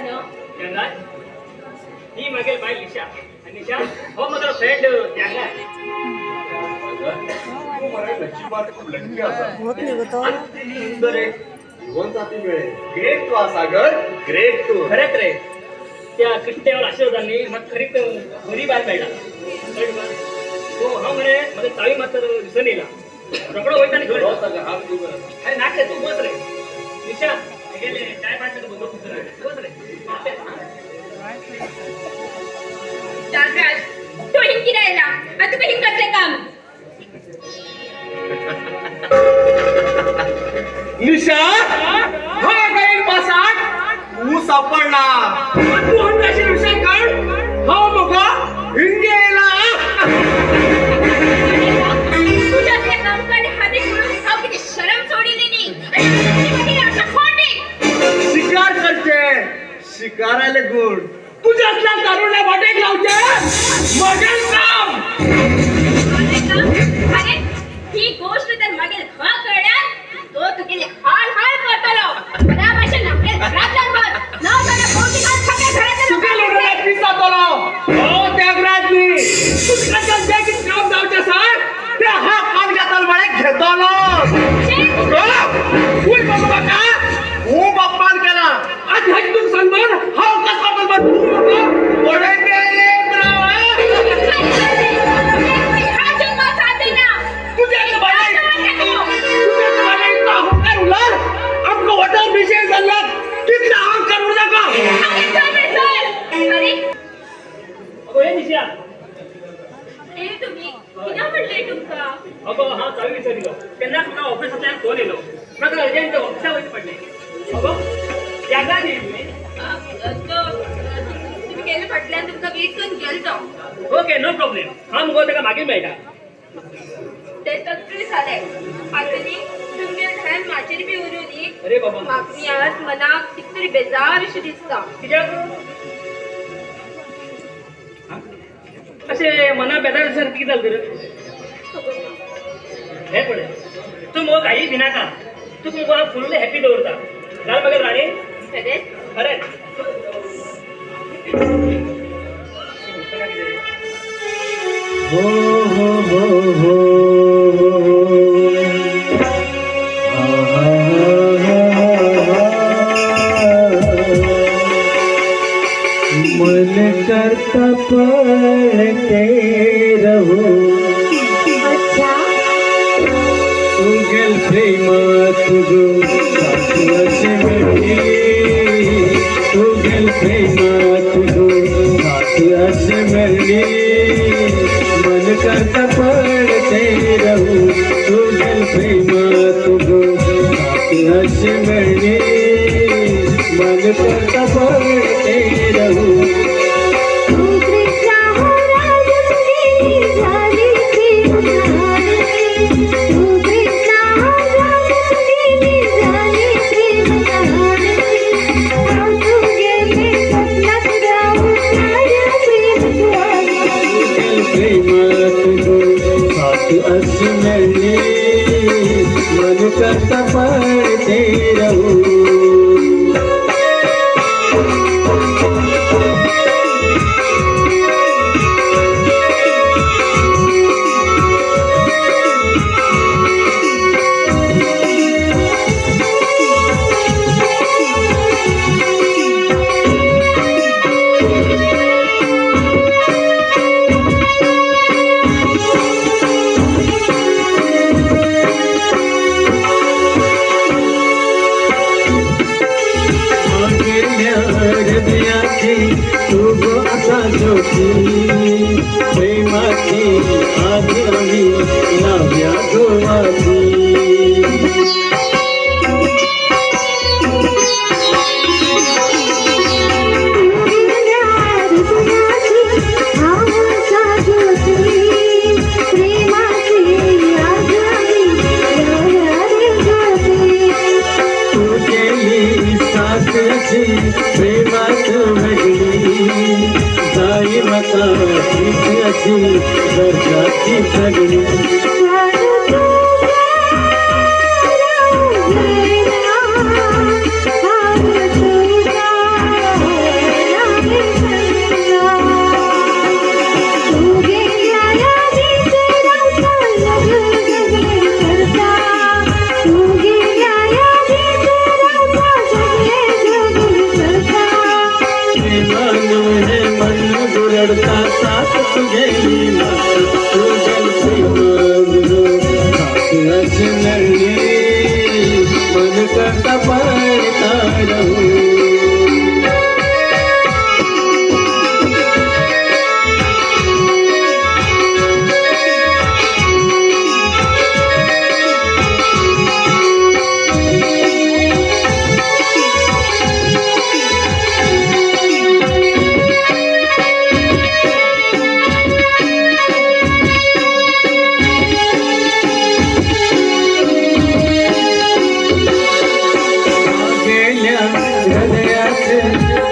ना त्यांना ही मागेल बाय निशा आणि निशा हो माझा फ्रेंड त्यांना होत निघतो ग्रेट तू सागर ग्रेट तू खरंच रे त्या कृष्णेवर आशीर्वादांनी मग खरीच घरी बाहेर काढला तो हा म्हणे माझं चावी मात्र दिसून येला रगडो होईत आणि घेऊन अरे नाक तू बस रे निशा गेले चाय पाहिजे बस रे नागराज तो हिंगी राहिला आता तुम्ही हिंगाचे काम निशा हा गाईल पासात तू सापडला तू हंगाशी विषय काढ हा बघा हिंगेला तुझ्या त्या कामकाने हाती म्हणून साव किती शरम सोडली नाही अशा खोटे शिकार करते शिकारायला गुण तुझ्या असल्या तरुणला वाटेक लावते मगेल काम अरे ही गोष्ट तर मागेल हा कळणार तो तुझे हाल हाल करतलो मला भाषा नकले घरात लागत ना त्याला कोणती हात सगळ्या घरात तुझ्या लोकांना पिसा तोलो हो त्यागराजनी तुझ्या जॅकेट काम जावते सर ते हा कान घेताल मला घेतलो कोण बाबा का हो बाप्पान केला आज हज तू सन्मान हा कसा बदल तू ओढे गेले विषय झाला किती आग करू नका अरे होय निशा ए तुम्ही किती म्हणले तुमका अगो हा चावी विचारलो त्यांना तुला ऑफिसातल्या फोन येलो मग अर्जंट ऑफिसावर पडले अगो त्यागा नाही तुम्ही गेले फाटल्यान तुमका वेट करून गेलतो ओके नो प्रॉब्लेम हा मुगो त्याला मागील मेळटा ते तक्री झाले आतनी तुमगे ध्यान माचेर बी उरुली अरे बाबा मागणी आज मनाक कितरी बेजार अशी दिसता कित्याक असे मना बेजार सर किती झालं तर हे पडे तू मग काही भिनाका तू तुमका फुल्ल हॅपी दवरता जाल बघा राणी खरेच अरे हो हो हो हो मन करता पढ़ते रहो अच्छा तुगल प्रेमात तुझो साथी मिळली तुगल प्रेमात तुझो साथी मिळली मन करता पढ़ते रहो तुगल प्रेमात तुझो साथी मिळली मन करता पढ़ते रहो मन करता पढ़ते रहो प्रेमाची आधी नव्या गोवाची तू केली साथी प्रेमात वेगळी जाई मता अशी दर्जाची सगळी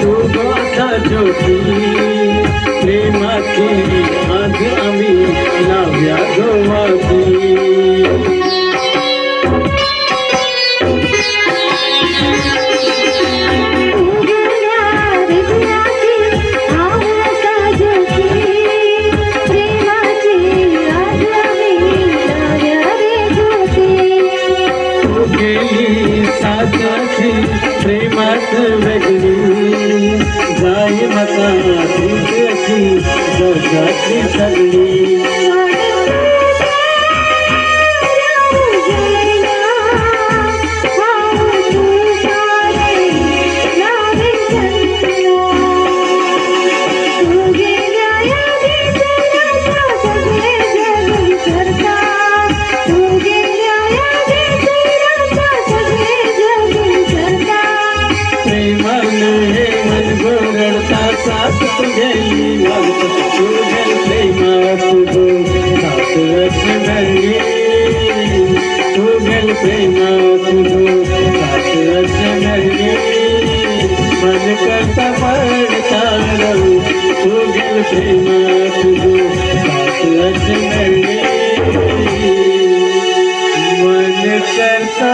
तू गोसा ज्योती प्रेमाची आज आम्ही लाव्या गोवाची प्रेमात वेगळी जाय मका तुझी जगाची सगळी तुझे प्रेमा तुझो सात लक्ष्मी तू गेल प्रेमा तुझो सात लक्ष्मी मन करता पडता तू गेल प्रेमा तुझो सात लक्ष्मी मन करता